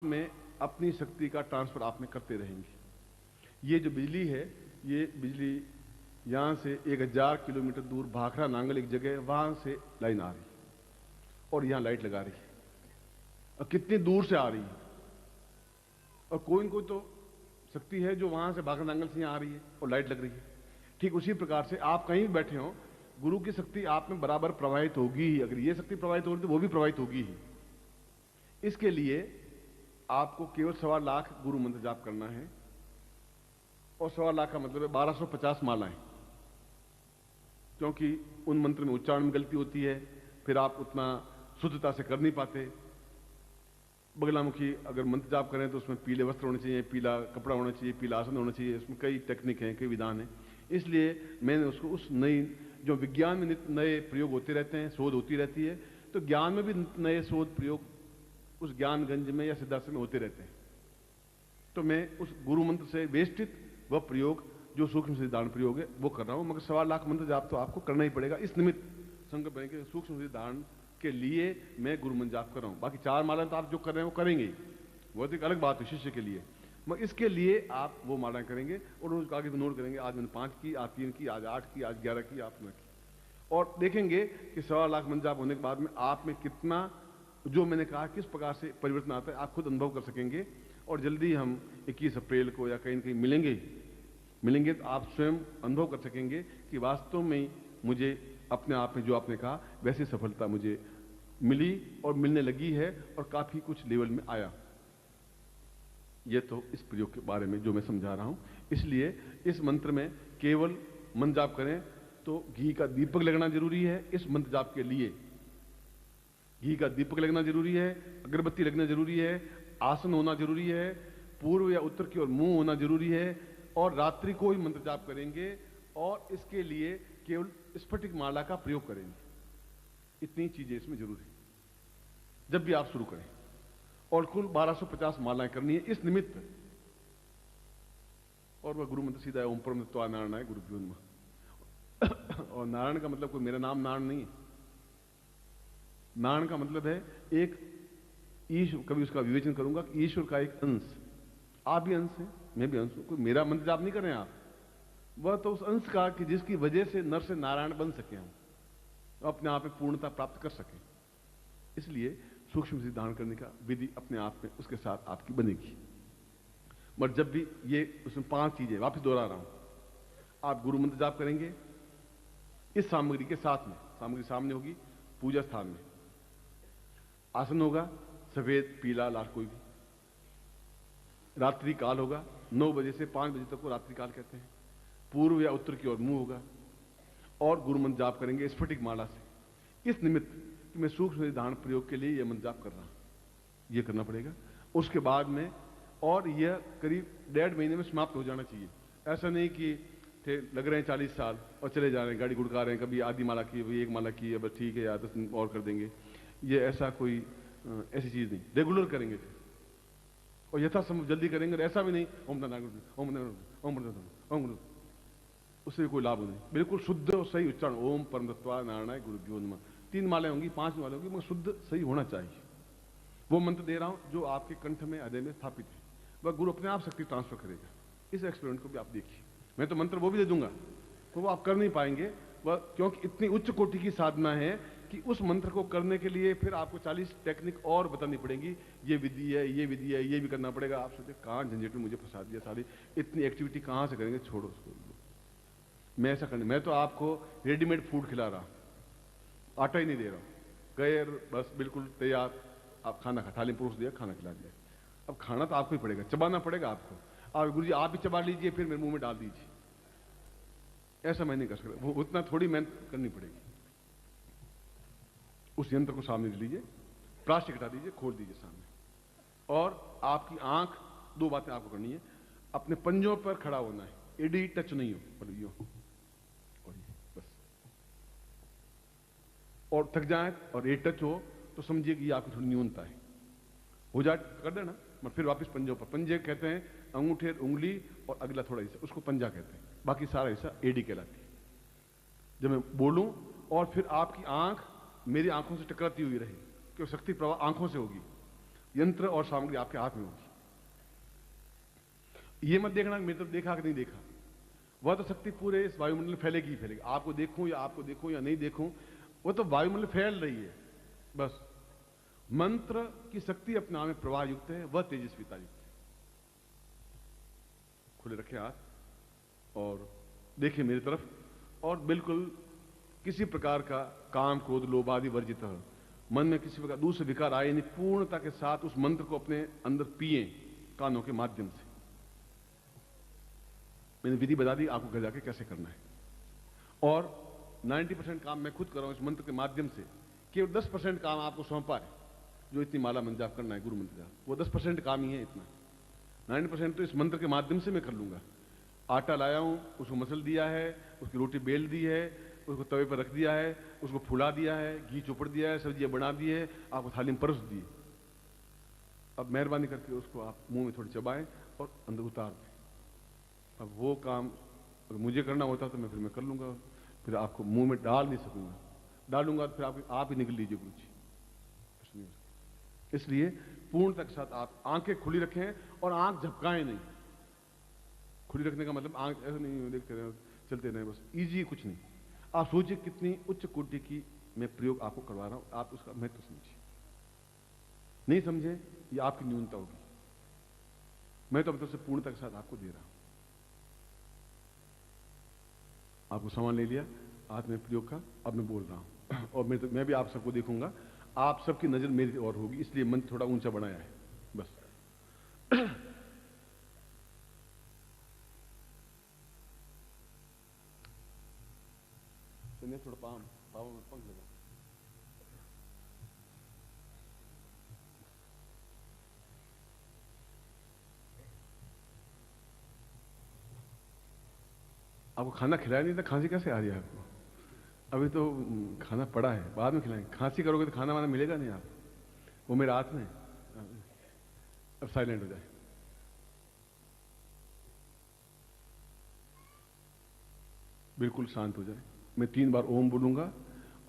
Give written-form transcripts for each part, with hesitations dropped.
में अपनी शक्ति का ट्रांसफर आप में करते रहेंगे। ये जो बिजली है, ये बिजली यहां से 1000 किलोमीटर दूर भाखड़ा नांगल एक जगह है, वहां से लाइन आ रही है और यहां लाइट लगा रही है। और कितनी दूर से आ रही है, और कोई न कोई तो शक्ति है जो वहां से भाखड़ा नांगल से यहां आ रही है और लाइट लग रही है। ठीक उसी प्रकार से आप कहीं भी बैठे हो, गुरु की शक्ति आप में बराबर प्रवाहित होगी ही। अगर ये शक्ति प्रवाहित होगी तो वो भी प्रवाहित होगी ही। इसके लिए आपको केवल 1.25 लाख गुरु मंत्र जाप करना है, और 1.25 लाख का मतलब है 1250 मालाएं, क्योंकि उन मंत्र में उच्चारण में गलती होती है, फिर आप उतना शुद्धता से कर नहीं पाते। बगलामुखी अगर मंत्र जाप करें तो उसमें पीले वस्त्र होने चाहिए, पीला कपड़ा होना चाहिए, पीला आसन होना चाहिए। इसमें कई टेक्निक हैं, कई विधान हैं। इसलिए मैंने उसको उस नई जो विज्ञान में नए प्रयोग होते रहते हैं, शोध होती रहती है, तो ज्ञान में भी नए शोध प्रयोग उस ज्ञानगंज में या सिद्धार्थ में होते रहते हैं। तो मैं उस गुरु मंत्र से वेष्टित वह प्रयोग जो सूक्ष्म सिद्धांत प्रयोग है वो कर रहा हूं। मगर 1.25 लाख मंत्र जाप तो आपको करना ही पड़ेगा। इस निमित्त संकल्प है कि सूक्ष्म सिद्धांत के लिए मैं गुरु मंत्र जाप कर रहा हूं। बाकी 4 मालाएं तो आप जो कर रहे हैं वो करेंगे ही, वो तो एक अलग बात है शिष्य के लिए। मगर इसके लिए आप वो मालाएं करेंगे और उसको आगे नोट करेंगे। आज मैंने 5 की, आज 3 की, आज 8 की, आज 11 की, आप 9 की, और देखेंगे कि 1.25 लाख मंत्र जाप होने के बाद में आप में कितना, जो मैंने कहा किस प्रकार से परिवर्तन आता है, आप खुद अनुभव कर सकेंगे। और जल्दी हम 21 अप्रैल को या कहीं न कहीं मिलेंगे तो आप स्वयं अनुभव कर सकेंगे कि वास्तव में मुझे अपने आप में जो आपने कहा वैसी सफलता मुझे मिली और मिलने लगी है, और काफी कुछ लेवल में आया। यह तो इस प्रयोग के बारे में जो मैं समझा रहा हूं। इसलिए इस मंत्र में केवल मंत्र जाप करें तो घी का दीपक लगना जरूरी है। इस मंत्र जाप के लिए घी का दीपक लगना जरूरी है, अगरबत्ती लगना जरूरी है, आसन होना जरूरी है, पूर्व या उत्तर की ओर मुंह होना जरूरी है, और रात्रि को ही मंत्र जाप करेंगे, और इसके लिए केवल स्फटिक माला का प्रयोग करेंगे। इतनी चीजें इसमें जरूरी है जब भी आप शुरू करें। और कुल 1250 मालाएं करनी है इस निमित्त। और वह गुरु मंत्र सीधा है, ओम परमत्वा नारायण है गुरु नमः। और नारायण का मतलब कोई मेरा नाम नारायण नहीं है। नारायण का मतलब है एक ईश्वर, कभी उसका विवेचन करूंगा कि ईश्वर का एक अंश। आप भी अंश हैं, मैं भी अंश हूं। कोई मेरा मंत्र जाप नहीं कर रहे हैं आप, वह तो उस अंश का कि जिसकी वजह से नर से नारायण बन सके, हम अपने आप में पूर्णता प्राप्त कर सकें। इसलिए सूक्ष्म सिद्धांत करने का विधि अपने आप में उसके साथ आपकी बनेगी। मगर जब भी ये उसमें 5 चीजें वापस दोहरा रहा हूं, आप गुरु मंत्र जाप करेंगे इस सामग्री के साथ में। सामग्री सामने होगी, पूजा स्थान में आसन होगा, सफेद पीला लाल कोई भी। रात्रि काल होगा, 9 बजे से 5 बजे तक को रात्रि काल कहते हैं। पूर्व या उत्तर की ओर मुंह होगा, और गुरु मंत्र जाप करेंगे स्फटिक माला से। इस निमित्त कि मैं सूक्ष्म सिद्धांत प्रयोग के लिए यह मंत्र जाप कर रहा हूं, यह करना पड़ेगा। उसके बाद में, और यह करीब 1.5 महीने में समाप्त हो जाना चाहिए। ऐसा नहीं कि लग रहे हैं 40 साल और चले जा रहे हैं, गाड़ी गुड़का रहे हैं, कभी आधी माला की, कभी 1 माला की, बस ठीक है यार 10 दिन और कर देंगे। ये ऐसा कोई ऐसी चीज नहीं, रेगुलर करेंगे फिर, और यथासंभव जल्दी करेंगे। ऐसा भी नहीं ओम, उससे कोई लाभ नहीं। बिल्कुल शुद्ध और सही उच्चारण, ओम परमतत्वा नारायण गुरुभ्यो नमः। 3 मालाएं होंगी, 5 मालाएं होंगी, मगर शुद्ध सही होना चाहिए। वो मंत्र दे रहा हूं जो आपके कंठ में, हृदय में स्थापित है, वह गुरु अपने आप शक्ति ट्रांसफर करेगा। इस एक्सपेरिमेंट को भी आप देखिए। मैं तो मंत्र वो भी दे दूंगा, तो वो आप कर नहीं पाएंगे वह, क्योंकि इतनी उच्च कोटि की साधना है कि उस मंत्र को करने के लिए फिर आपको 40 टेक्निक और बतानी पड़ेगी। ये विधि है, ये विधि है, ये भी करना पड़ेगा। आप सोचे कहां झंझट में मुझे फंसा दिया, सारी इतनी एक्टिविटी कहां से करेंगे, छोड़ो उसको। मैं ऐसा करने, मैं तो आपको रेडीमेड फूड खिला रहा हूं, आटा ही नहीं दे रहा हूं। गए बस बिल्कुल तैयार, आप खाना खा, थाली में परोस दिया, खाना खिला दिया। अब खाना तो आपको ही पड़ेगा, चबाना पड़ेगा आपको। और गुरु जी आप भी चबा लीजिए, फिर मेरे मुंह में डाल दीजिए। ऐसा मैं नहीं कर सकता, वो उतना थोड़ी मेहनत करनी पड़ेगी। उस यंत्र को सामने लीजिए, प्लास्टिक हटा दीजिए, खोल दीजिए सामने, और आपकी आंख, 2 बातें आपको करनी है। अपने पंजों पर खड़ा होना है, एडी टच नहीं हो, पर यूं और ये बस। और थक जाए और ए टच हो तो समझिए कि आपकी थोड़ी न्यूनता है, हो जाए कर देना। मैं फिर वापस पंजों पर, पंजे कहते हैं अंगूठे, उंगली और अगला थोड़ा हिस्सा, उसको पंजा कहते हैं। बाकी सारा हिस्सा एडी कहलाती है। जब मैं बोलूं और फिर आपकी आंख मेरी आंखों से टकराती हुई रहे, क्योंकि शक्ति प्रवाह आंखों से होगी। यंत्र और सामग्री आपके हाथ में होगी। ये मत देखना मेरी तरफ देखा कि नहीं देखा, वह तो शक्ति पूरे इस वायुमंडल में फैलेगी ही फैलेगी। आपको देखूं या नहीं देखूं, वो तो वायुमंडल फैल रही है। बस मंत्र की शक्ति अपने आप में प्रवाह युक्त है, वह तेजस्विता युक्त है। खुले रखें हाथ और देखिए मेरी तरफ, और बिल्कुल किसी प्रकार का काम क्रोध लोभ आदि वर्जित है। मन में किसी प्रकार दूसरे विकार आए नहीं, पूर्णता के साथ उस मंत्र को अपने अंदर पिए कानों के माध्यम से। मैंने विधि बता दी आपको घर जाके कैसे करना है, और 90% काम मैं खुद कर रहा हूं इस मंत्र के माध्यम से। केवल 10% काम आपको सौंपा है, जो इतनी माला मंत्र जाप करना है, गुरु मंत्र जाप, वो 10% काम ही है। इतना 90% तो इस मंत्र के माध्यम से मैं कर लूंगा। आटा लाया हूं, उसको मसल दिया है, उसकी रोटी बेल दी है, उसको तवे पर रख दिया है, उसको फुला दिया है, घी चोपड़ दिया है, सब्जियां बना दी है, आपको थाली में परोस दी। अब मेहरबानी करके उसको आप मुंह में थोड़ी चबाएं और अंदर उतार दें। अब वो काम अगर मुझे करना होता तो मैं कर लूंगा, फिर आपको मुंह में डाल नहीं सकूंगा, डालूंगा तो फिर आप ही निकल लीजिए गुरु जी। इसलिए पूर्णता के साथ आप आंखें खुली रखें और आंख झपकाएं नहीं। खुली रखने का मतलब आंख ऐसा नहीं देखते रहे चलते रहे बस, इजी कुछ नहीं। आप सोचिए कितनी उच्च कोटि की मैं प्रयोग आपको करवा रहा हूं, आप उसका महत्व समझिए। नहीं समझे ये आपकी न्यूनता होगी। मैं तो मतलब से पूर्णता के साथ आपको दे रहा हूं। आपको सामान ले लिया हाथ में प्रयोग का, अब मैं बोल रहा हूं और मैं भी आप सबको देखूंगा, आप सबकी नजर मेरी ओर होगी, इसलिए मन थोड़ा ऊंचा बनाया है बस। थोड़ा पाव में पंख लगा। आपको खाना खिलाया नहीं था, खांसी कैसे आ रही है आपको? अभी तो खाना पड़ा है, बाद में खिलाएंगे। खांसी करोगे तो खाना वाना मिलेगा नहीं आप, वो मेरे हाथ में। अब साइलेंट हो जाए। बिल्कुल शांत हो जाए। मैं 3 बार ओम बोलूंगा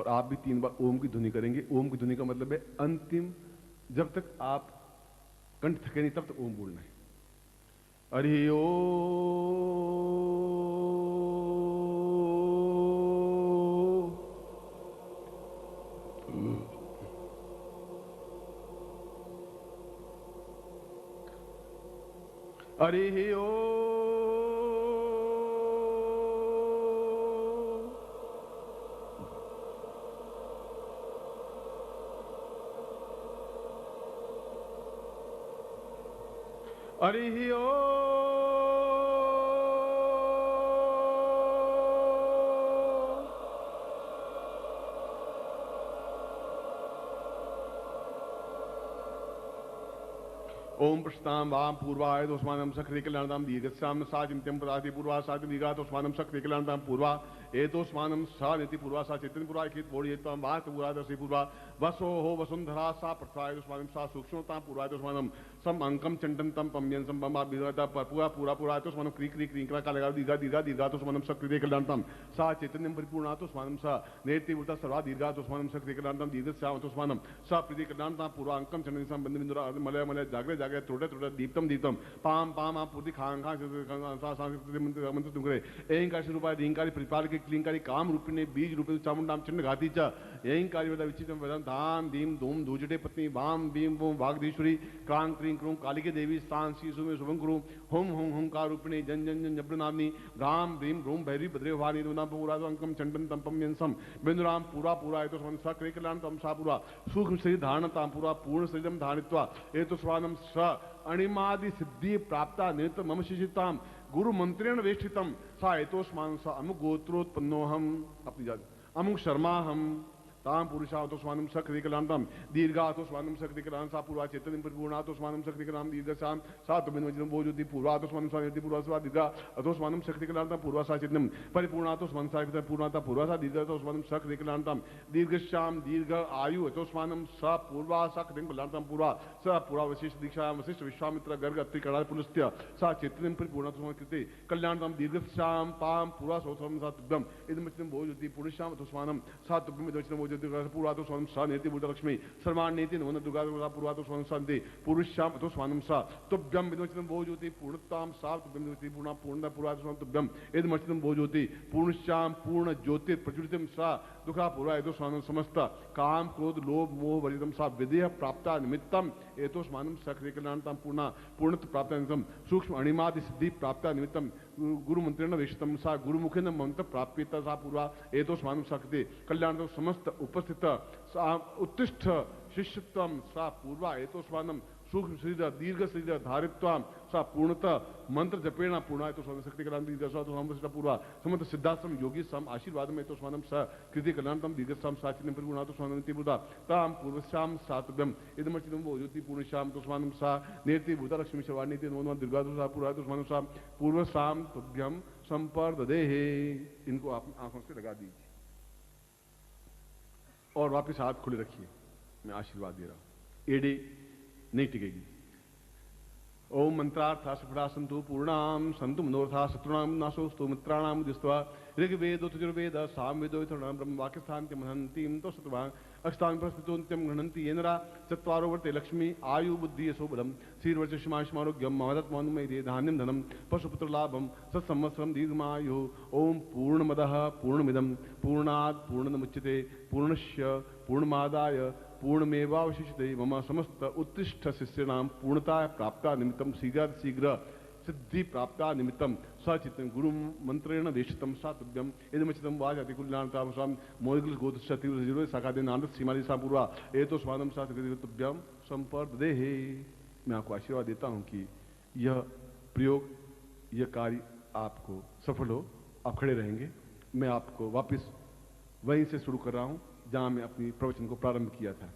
और आप भी 3 बार ओम की ध्वनि करेंगे। ओम की ध्वनि का मतलब है अंतिम, जब तक आप कंठ थके नहीं तब तक ओम बोलना है। हरि ओम। हरि ओम। हरि ओम। ओम प्रस्ताम वाम पूर्वाय दोस्मानम सक्रिय कल्याणदाम दीर्घस्याम साचिंत्यम पदाति पूर्वा साति दीर्घा दोस्मानम सक्रिय कल्याणदाम पूर्वा एतोस्मानम सा नीति पूर्वा सा चैतन्य पूर्वा एकित बोड़ी एतम वात पूर्वा दसी पूर्वा वसो हो वसुंधरा सा प्रथाय दोस्मानम सा सूक्ष्मता पूर्वा दोस्मानम सम अंकम चंडन तम पम्यन सम बम विदता पूरा पूरा पूरा दोस्मानम क्री क्री क्रींकरा का लगा दीर्घा दीर्घा दीर्घा दोस्मानम सक्रिय कल्याणदाम सा चैतन्यम परिपूर्णा दोस्मानम सा नेति उल्टा सर्वा दीर्घा दोस्मानम सक्रिय कल्याणदाम दीर्घस्याम दोस्मानम सा प्रीति कल्याणदाम पूर्वा अंकम चंडन सम बंद बिंदुरा मलय मलय जागरे जागरे थोड़े थोड़े दीप्तम दीप्तम पाम पाम आप पूर्ति खांग खांग मंत्र तुमरे एंकार स्वरूपाय रींकारी प्रतिपालक क्लींकारी काम रूपिणे बीज रूपे चामुंडाम चिन्ह घाती च एंकारी वदा विचित्रम वदन धाम दीम धूम धूजटे पत्नी वाम बीम बूम वागधीश्वरी क्रांग क्रीं क्रूं कालिके देवी स्थान शीशु में शुभं कुरु हुम हुम हुंकार रूपिणे जन जन जन जब्रनाम्नि राम भीम रूम भैरी भद्रे वाणी दुना पूरा अंकम चंडन तंपम यंसम बिंदुराम पूरा पूरा एतो स्वन स क्रे कल्याण तम सा पूरा सूक्ष्म शरीर धारणताम पूरा पूर्ण शरीरम धारणित्वा एतो स्वानम स अणिमादि सिद्धि प्राप्ता नित्य मम शिशिताम गुरु मंत्रेण वेष्टितम सा एतोस्मान सा अमुक गोत्रोत्पन्नोहम अपनी जाति अमुक शर्मा हम ताम पुरुषा तो स्वानम सक्रिय कलांतम दीर्घा तो स्वानम सक्रिय कलां सा पूर्वा चैतन्य परिपूर्णा तो स्वानम सक्रिय कलां दीर्घ सा तो बिन वजन बोजुति पूर्वा तो स्वानम स्वानिति पूर्वा स्वा दीर्घा अतो स्वानम सक्रिय कलांतम पूर्वा सा चैतन्यम परिपूर्णा तो स्वानम सा पूर्णता पूर्वा सा दीर्घ तो स्वानम सक्रिय कलांतम दीर्घश्याम दीर्घ आयु तो स्वानम सा पूर्वा सक्रिय कलांतम पूर्वा सा पूर्वा वशिष्ठ दीक्षा वशिष्ठ विश्वामित्र गर्ग अत्रि कड़ा पुलस्त्य सा चैतन्यम परिपूर्णा तो कृते कल्याणतम दीर्घश्याम पाम पूर्वा सोथम सा तुभ्यम इदम बोजुति पुरुषाम तो स्वानम सा तुभ्यम पूर्वातो स्वानम सा नेति बुद्धलक्ष्मी सर्वान नेति नवन दुर्गा पूर्वातो स्वानम शांति पुरुष्याम तो स्वानम सा तुभ्यम विदमचितम भोज्योति पूर्णताम सा तुभ्यम ज्योति पूर्णा पूर्णता पूर्वातो स्वानम तुभ्यम एदमचितम भोज्योति पूर्णश्याम पूर्ण ज्योति प्रज्वलितम सा दुखा पूर्वा एतो स्वानम समस्त काम क्रोध लोभ मोह वर्जितम सा विदेह प्राप्ता निमित्तम एतो स्वानम सक्रिय कल्याणताम पूर्णा पूर्णत्व प्राप्ता निमित्तम सूक्ष्म अणिमादि सिद्धि प्राप्ता निमित्तम गुरु मंत्रेण वेशितम सा गुरुमुखेन मंत्र प्राप्यता सा पूर्वा एतो स्वानम सक्रिय कल्याण समस्त उपस्थित सा उत्तिष्ठ शिष्यत्वम सा पूर्वा एतो स्वानम सूक्ष्म शरीर दीर्घ शरीर धारित्वाम सा पूर्णतः मंत्र जपेण पूर्णा तो स्वानम शक्ति कल्याण दीर्घ सा तो समस्त पूर्वा समस्त सिद्धाश्रम योगी सम आशीर्वाद में तो स्वानम स कृति कल्याणतम दीर्घश्याम साचिन्यम परिगुणा तो स्वानम बुधा ताम पूर्वश्याम सातभ्यम इदमचितम भोज्योति पूर्णश्याम तो स्वानम सा नेति बुधा लक्ष्मी शवानीति नमो दुर्गा तो सा पूर्वा तो स्वानम सा पूर्वश्याम तुभ्यम संपर्ददेहे। इनको आप आंखों से लगा दीजिए और वापिस हाथ खुले रखिए। मैं आशीर्वाद दे रहा हूं, एड़ी नहीं टिकेगी। ओम मंत्रार्था सफला संतु पूर्णाम संतु मनोरथा शत्रुणाम नाशोस्तु मित्राणाम दिस्त्वा ऋग्वेदो यजुर्वेद सामवेदो यथर्वणः ब्रह्म वाक्यस्थान्त्यं महन्तीं तो सत्वान् अक्षतान् प्रस्थितोन्त्यं गृह्णन्ति येनरा चत्वारो वर्ते लक्ष्मी आयु बुद्धि यशो बलम् श्रीर्वर्चस्मारोग्यं ममदत्मनुमयदे धान्यं धनं पशुपुत्र लाभं सत्संवत्सरं दीर्घमायुः। ओम पूर्णमदः पूर्णमिदं पूर्णात् पूर्णमुच्यते पूर्णस्य पूर्णमादाय पूर्णमेवावशिष्यते मम समस्त उत्तिष्ठ शिष्याणां पूर्णता प्राप्ता निमित्तं शीघ्र सिद्धि प्राप्ता निमित्तं सचितं गुरु मंत्रेण वेशितं सातुभ्यम इदमचितं वाजाति कुल्याणतां स्वाम मोगिल गोत्रस्य तीव्र साकादे नानद सीमाली सा पूर्वा एतो स्वानम सातुभ्यम संपर्ददेहे। मैं आपको आशीर्वाद देता हूं कि यह प्रयोग, यह कार्य आपको सफल हो, आप खड़े रहेंगे। मैं आपको वापस वहीं से शुरू कर रहा हूं जहां मैं अपनी प्रवचन को प्रारंभ किया था।